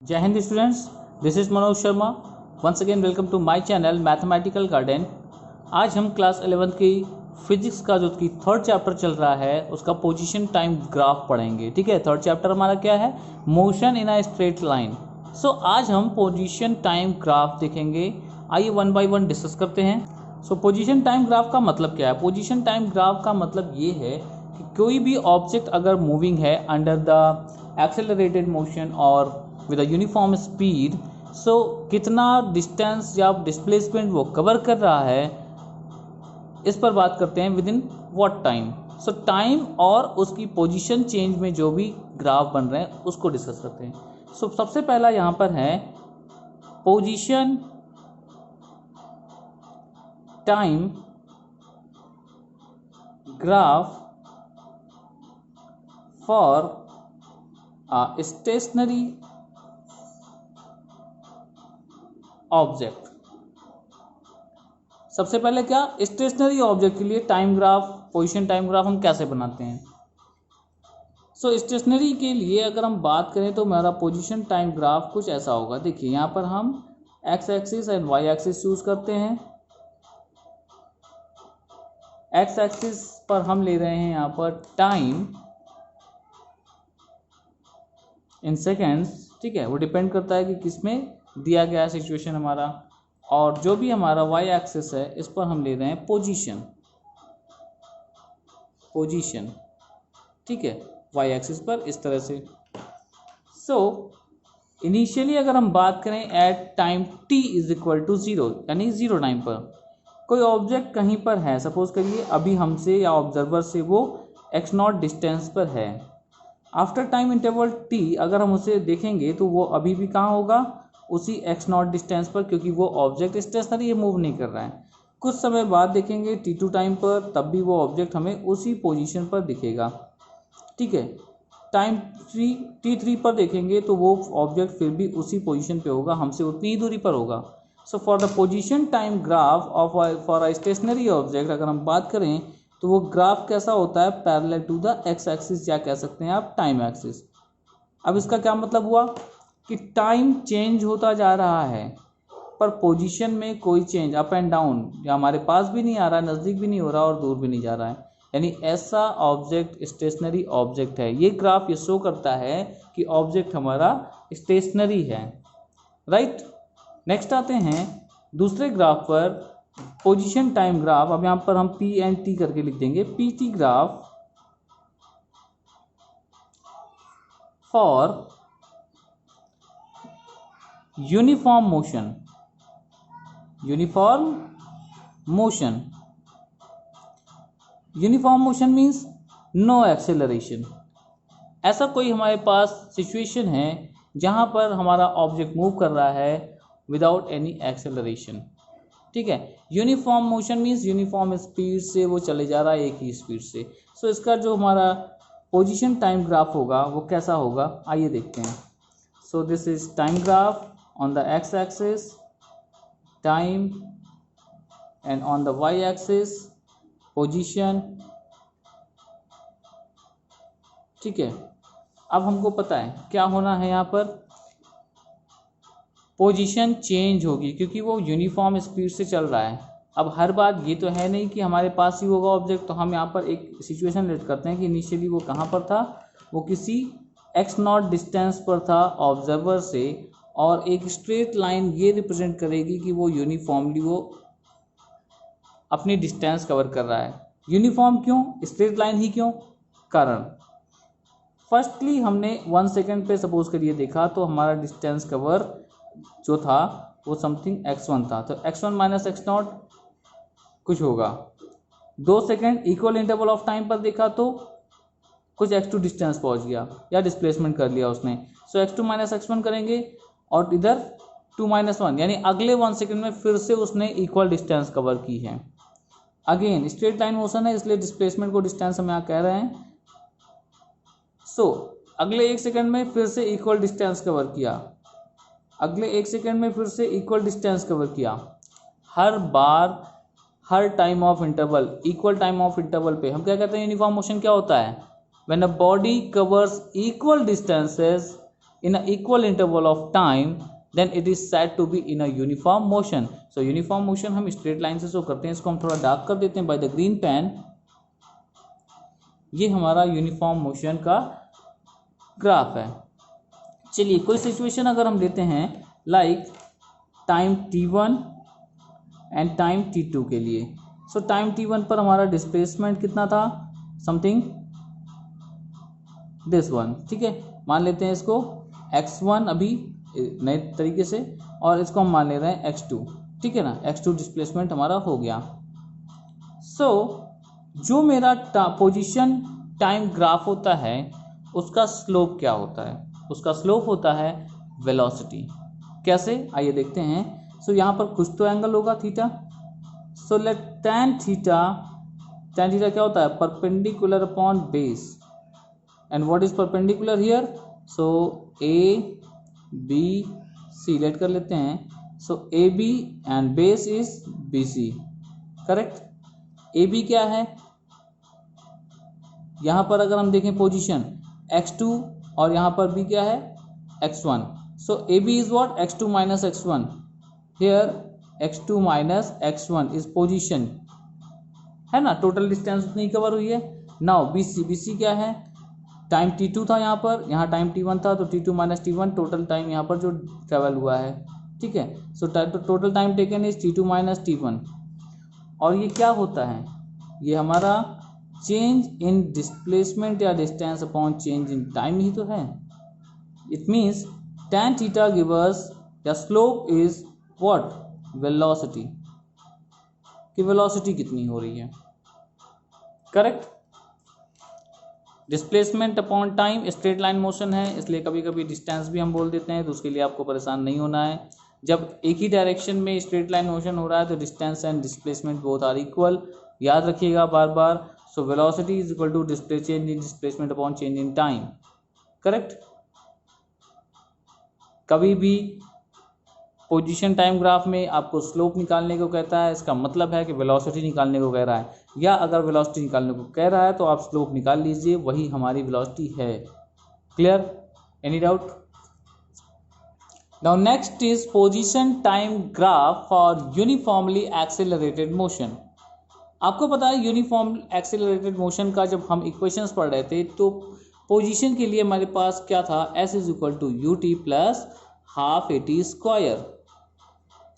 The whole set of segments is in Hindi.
जय Hind students, this is Manoj Sharma. Once again welcome to my channel mathematical garden. आज हम क्लास 11th की फिजिक्स का जो कि थर्ड चैप्टर चल रहा है उसका पोजीशन टाइम ग्राफ पढ़ेंगे। ठीक है, थर्ड चैप्टर हमारा क्या है? Motion in a straight line. So आज हम पोजीशन टाइम ग्राफ देखेंगे। आइए वन बाय वन डिस्कस करते हैं। सो पोजीशन टाइम ग्राफ का मतलब क्या है? पोजीशन टाइम ग्राफ का मतलब ये है कि कोई भी ऑब्जेक्ट अगर मूविंग है अंडर द एक्सेलरेटेड मोशन और विद अ यूनिफॉर्म स्पीड, सो कितना डिस्टेंस या डिस्प्लेसमेंट वो कवर कर रहा है, इस पर बात करते हैं। With in what time? So time और उसकी पोजीशन चेंज में जो भी ग्राफ बन रहे हैं उसको डिस्कस करते हैं। सो सबसे पहला यहाँ पर है position time graph for a stationary object. सबसे पहले क्या, स्टेशनरी ऑब्जेक्ट के लिए time graph, position time graph हम कैसे बनाते हैं? सो स्टेशनरी के लिए अगर हम बात करें तो हमारा पोजीशन टाइम ग्राफ कुछ ऐसा होगा। देखिए यहाँ पर हम X axis and Y axis choose करते हैं। एक्स एक्सिस पर हम ले रहे हैं यहाँ पर टाइम इन सेकेंड्स। ठीक है, वो डिपेंड करता है कि किस में दिया गया सिचुएशन हमारा। और जो भी हमारा वाई एक्सिस है इस पर हम ले रहे हैं पोजीशन। ठीक है, वाई एक्सिस पर इस तरह से। सो इनिशियली अगर हम बात करें at time t is equal to 0, यानी 0 टाइम पर कोई ऑब्जेक्ट कहीं पर है, सपोज करिए अभी हमसे या ऑब्जर्वर से वो x0 डिस्टेंस पर है। आफ्टर टाइम इंटरवल t अगर हम उसे देखेंगे तो वो अभी भी कहाँ होगा? उसी x0 डिस्टेंस पर, क्योंकि वो ऑब्जेक्ट स्टेशनरी है, मूव नहीं कर रहा है। कुछ समय बाद देखेंगे t2 टाइम पर, तब भी वो ऑब्जेक्ट हमें उसी पोजीशन पर दिखेगा। ठीक है, टाइम t3 पर देखेंगे तो वो ऑब्जेक्ट फिर भी उसी पोजीशन पे होगा, हमसे उतनी ही दूरी पर होगा। So for the position time graph of for a stationary object अगर हम बात करें तो वो ग्राफ कैसा होता है? Parallel to the X axis, या कह सकते हैं आप टाइम एक्सिस। अब इसका क्या मतलब हुआ कि टाइम चेंज होता जा रहा है पर पोजीशन में कोई चेंज, अप एंड डाउन, या हमारे पास भी नहीं आ रहा है, नज़दीक भी नहीं हो रहा और दूर भी नहीं जा रहा है। यानी ऐसा ऑब्जेक्ट स्टेशनरी ऑब्जेक्ट है। ये ग्राफ ये शो करता है कि ऑब्जेक्ट हमारा स्टेशनरी है। राइट, नेक्स्ट आते हैं दूसरे ग्राफ पर, पोजीशन टाइम ग्राफ। अब यहाँ पर हम पी एंड टी करके लिख देंगे, P T graph for uniform motion. Uniform motion means no acceleration. ऐसा कोई हमारे पास सिचुएशन है जहाँ पर हमारा ऑब्जेक्ट मूव कर रहा है विदाउट एनी एक्सेलरेशन। ठीक है, uniform motion means uniform speed से वो चले जा रहा है, एक ही स्पीड से। सो इसका जो हमारा पोजीशन टाइम ग्राफ होगा वो कैसा होगा, आइए देखते हैं। So this is time graph on the X axis time and on the Y axis position. ठीक है, अब हमको पता है क्या होना है, यहाँ पर पोजीशन चेंज होगी क्योंकि वो यूनिफॉर्म स्पीड से चल रहा है। अब हर बात ये तो है नहीं कि हमारे पास ही होगा ऑब्जेक्ट, तो हम यहाँ पर एक सिचुएशन लेट करते हैं कि इनिशियली वो कहाँ पर था? वो किसी x0 डिस्टेंस पर था ऑब्जर्वर से, और एक स्ट्रेट लाइन ये रिप्रेजेंट करेगी कि वो यूनिफॉर्मली वो अपनी डिस्टेंस कवर कर रहा है। यूनिफॉर्म क्यों, स्ट्रेट लाइन ही क्यों? कारण फर्स्टली हमने 1 सेकेंड पे सपोज करिए देखा तो हमारा डिस्टेंस कवर जो था वो समथिंग x1 था, तो x1 माइनस x0 कुछ होगा। 2 second equal interval of time पर देखा तो कुछ x2 डिस्टेंस पहुंच गया या डिस्प्लेसमेंट कर लिया उसने। सो x2 माइनस x1 करेंगे और इधर 2 माइनस 1, यानी अगले 1 सेकेंड में फिर से उसने इक्वल डिस्टेंस कवर की है। अगेन स्ट्रेट लाइन मोशन है इसलिए डिस्प्लेसमेंट को डिस्टेंस हम यहाँ कह रहे हैं। सो अगले 1 सेकेंड में फिर से इक्वल डिस्टेंस कवर किया, अगले 1 सेकेंड में फिर से इक्वल डिस्टेंस कवर किया। हर बार हर time of interval, equal time of interval पे हम क्या कहते हैं? यूनिफॉर्म मोशन क्या होता है? When a body covers equal distances in an equal interval of time, then it is said to be in a uniform motion. So uniform motion हम स्ट्रेट लाइन से शो करते हैं, इसको हम थोड़ा डार्क कर देते हैं बाय द ग्रीन पेन. ये हमारा यूनिफॉर्म मोशन का ग्राफ है. चलिए कोई सिचुएशन अगर हम लेते हैं like time t1 and time t2 के लिए. सो टाइम t1 पर हमारा डिस्प्लेसमेंट कितना था, समथिंग दिस वन. ठीक है, मान लेते हैं इसको x1 अभी नए तरीके से, और इसको हम मान ले रहे हैं x2. ठीक है ना, x2 डिस्प्लेसमेंट हमारा हो गया. सो जो मेरा पोजीशन टाइम ग्राफ होता है उसका स्लोप क्या होता है, उसका स्लोप होता है वेलोसिटी. कैसे, आइए देखते हैं. सो यहाँ पर कुछ तो एंगल होगा theta. So let tan theta क्या होता है, perpendicular upon base. And what is perpendicular here, so A B C let कर लेते हैं. So A B and base is B C. Correct. A B क्या है, यहाँ पर अगर हम देखें पोजीशन x2 और यहाँ पर भी क्या है x1. So A B is what, x2 minus x1. Here x2 minus x1 is position, है ना, टोटल डिस्टेंस उतनी कवर हुई है. नाउ बी सी क्या है, टाइम t2 था यहाँ टाइम t1 था, तो t2 minus t1 total time यहाँ पर जो ट्रेवल हुआ है. ठीक है, so total time taken is t2 minus t1. और ये क्या होता है, ये हमारा चेंज इन डिस्प्लेसमेंट या distance upon change in time ही तो है. It means tan theta gives या स्लोप इज व्हाट, वेलोसिटी, कि वेलोसिटी कितनी हो रही है. Correct. Displacement upon time straight line motion है, इसलिए कभी कभी डिस्टेंस भी हम बोल देते हैं, तो उसके लिए आपको परेशान नहीं होना है. जब एक ही डायरेक्शन में स्ट्रेट लाइन मोशन हो रहा है तो distance and displacement both are equal, याद रखिएगा बार बार. So velocity is equal to change in displacement upon change in time. Correct. कभी भी पोजीशन टाइम ग्राफ में आपको स्लोप निकालने को कहता है, इसका मतलब है कि वेलोसिटी निकालने को कह रहा है, या अगर वेलोसिटी निकालने को कह रहा है तो आप स्लोप निकाल लीजिए, वही हमारी वेलोसिटी है. Clear, any doubt. Now next is position time graph for uniformly accelerated motion. आपको पता है यूनिफॉर्म एक्सेलरेटेड मोशन का जब हम इक्वेशंस पढ़ रहे थे तो पोजीशन के लिए हमारे पास क्या था, s is equal to U T plus half A T square.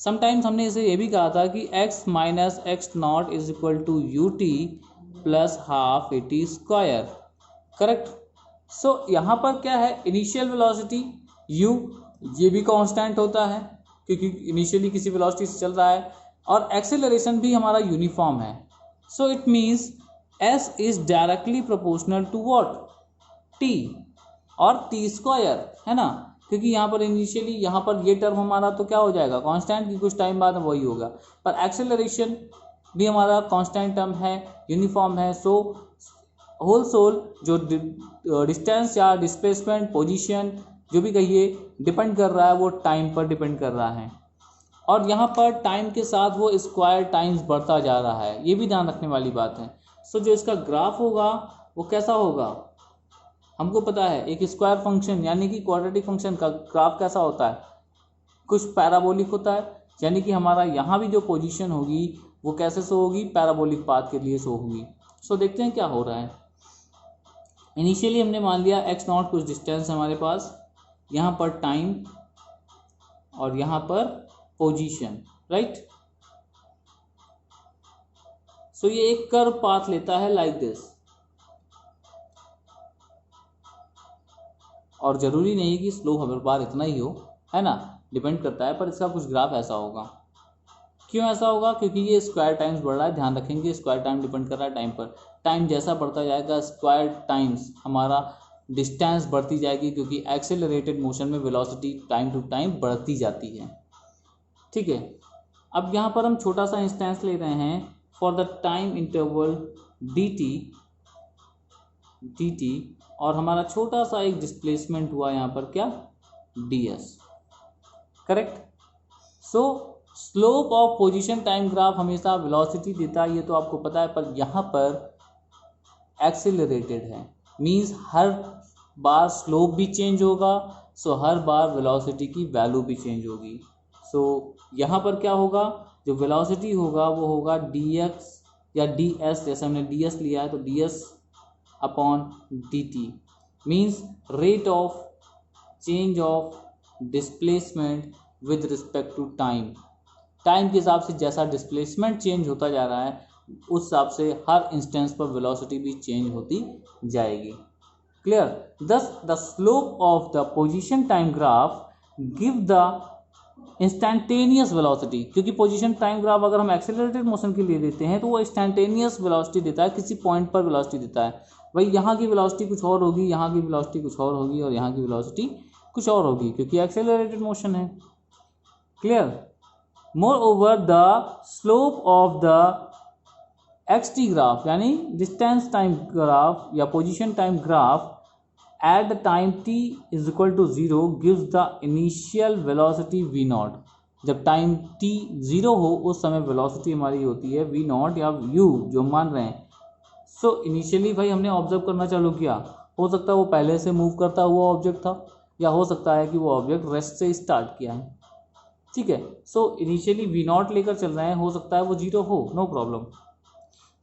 Sometimes हमने इसे ये भी कहा था कि x minus X naught is equal to U T plus half A T square. Correct. So यहाँ पर क्या है, इनिशियल वेलोसिटी u, ये भी कांस्टेंट होता है क्योंकि इनिशियली किसी वेलोसिटी से चल रहा है, और एक्सेलरेशन भी हमारा यूनिफॉर्म है. So it means s is directly proportional to what, t और t स्क्वायर, है ना, क्योंकि यहाँ पर इनिशियली यहाँ पर ये टर्म हमारा तो क्या हो जाएगा कांस्टेंट, की कुछ टाइम बाद वही होगा, पर एक्सेलरेशन भी हमारा कांस्टेंट टर्म है, यूनिफॉर्म है. सो होल सोल जो डिस्टेंस या डिस्प्लेसमेंट पोजीशन जो भी कहिए डिपेंड कर रहा है वो टाइम पर डिपेंड कर रहा है, और यहाँ पर टाइम के साथ वो स्क्वायर टाइम्स बढ़ता जा रहा है, ये भी ध्यान रखने वाली बात है. सो जो इसका ग्राफ होगा वो कैसा होगा, हमको पता है एक स्क्वायर फंक्शन यानी कि क्वाड्रेटिक फंक्शन का ग्राफ कैसा होता है, कुछ पैराबोलिक होता है, यानी कि हमारा यहाँ भी जो पोजीशन होगी वो कैसे शो होगी, पैराबोलिक पाथ के लिए शो होगी. सो देखते हैं क्या हो रहा है. इनिशियली हमने मान लिया x नॉट कुछ डिस्टेंस हमारे पास, यहाँ पर टाइम और यहाँ पर पोजीशन, राइट. सो ये एक कर्व पाथ लेता है लाइक दिस, और जरूरी नहीं कि स्लोप हर बार इतना ही हो, है ना, डिपेंड करता है, पर इसका कुछ ग्राफ ऐसा होगा. क्यों ऐसा होगा, क्योंकि ये स्क्वायर टाइम्स बढ़ रहा है. ध्यान रखेंगे स्क्वायर टाइम डिपेंड कर रहा है टाइम पर. टाइम जैसा बढ़ता जाएगा स्क्वायर टाइम्स हमारा डिस्टेंस बढ़ती जाएगी, क्योंकि एक्सेलरेटेड मोशन में वेलोसिटी टाइम टू टाइम बढ़ती जाती है. ठीक है. अब यहाँ पर हम छोटा सा इंस्टेंस ले रहे हैं for the time interval dt, और हमारा छोटा सा एक डिस्प्लेसमेंट हुआ यहाँ पर क्या, ds. Correct. So slope of position time graph हमेशा वेलोसिटी देता है, ये तो आपको पता है, पर यहाँ पर एक्सेलरेटेड है, मींस हर बार स्लोप भी चेंज होगा, सो हर बार वेलोसिटी की वैल्यू भी चेंज होगी। सो यहाँ पर क्या होगा, जो वेलोसिटी होगा वो होगा dx या ds, जैसे हमने ds लिया है तो ds upon dt means rate of change of displacement with respect to time. Time के हिसाब से जैसा डिस्प्लेसमेंट चेंज होता जा रहा है उस हिसाब से हर इंस्टेंस पर वेलोसिटी भी चेंज होती जाएगी। क्लियर? दस the slope of the position time graph give the instantaneous velocity, क्योंकि पोजीशन टाइम ग्राफ अगर हम एक्सेलरेटेड मोशन के लिए देते हैं तो वो इंस्टेंटेनियस वेलोसिटी देता है, किसी पॉइंट पर वेलोसिटी देता है। भाई यहाँ की वेलोसिटी कुछ और होगी, यहाँ की वेलोसिटी कुछ और होगी और यहाँ की वेलोसिटी कुछ और होगी, क्योंकि एक्सेलरेटेड मोशन है। Clear? Moreover the slope of the xt graph यानी डिस्टेंस टाइम ग्राफ या position time graph at the time t is equal to 0 gives the initial velocity v0। जब टाइम t 0 हो उस समय वेलोसिटी हमारी होती है v0 या u जो हम मान रहे हैं। सो इनिशियली भाई हमने ऑब्जर्व करना चालू किया, हो सकता है वो पहले से मूव करता हुआ ऑब्जेक्ट था या हो सकता है कि वो ऑब्जेक्ट रेस्ट से स्टार्ट किया है। ठीक है, सो इनिशियली v0 लेकर चल रहे हैं, हो सकता है वो 0 हो, नो प्रॉब्लम।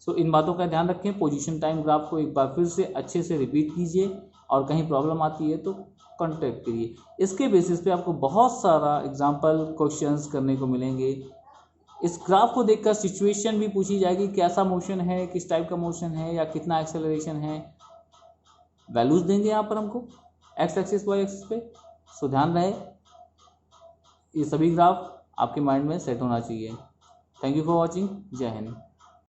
सो इन बातों का ध्यान रखें। पोजीशन टाइम ग्राफ को एक बार फिर से अच्छे से रिपीट कीजिए और कहीं प्रॉब्लम आती है तो कांटेक्ट करिए। इसके बेसिस पे आपको बहुत सारा एग्जांपल क्वेश्चंस करने को मिलेंगे। इस ग्राफ को देखकर सिचुएशन भी पूछी जाएगी, कैसा मोशन है, किस टाइप का मोशन है या कितना एक्सेलरेशन है, वैल्यूज देंगे यहाँ पर हमको एक्स एक्सिस वाई एक्सिस पे। सो ध्यान रहे ये सभी ग्राफ आपके माइंड में सेट होना चाहिए। Thank you for watching. जय हिंद।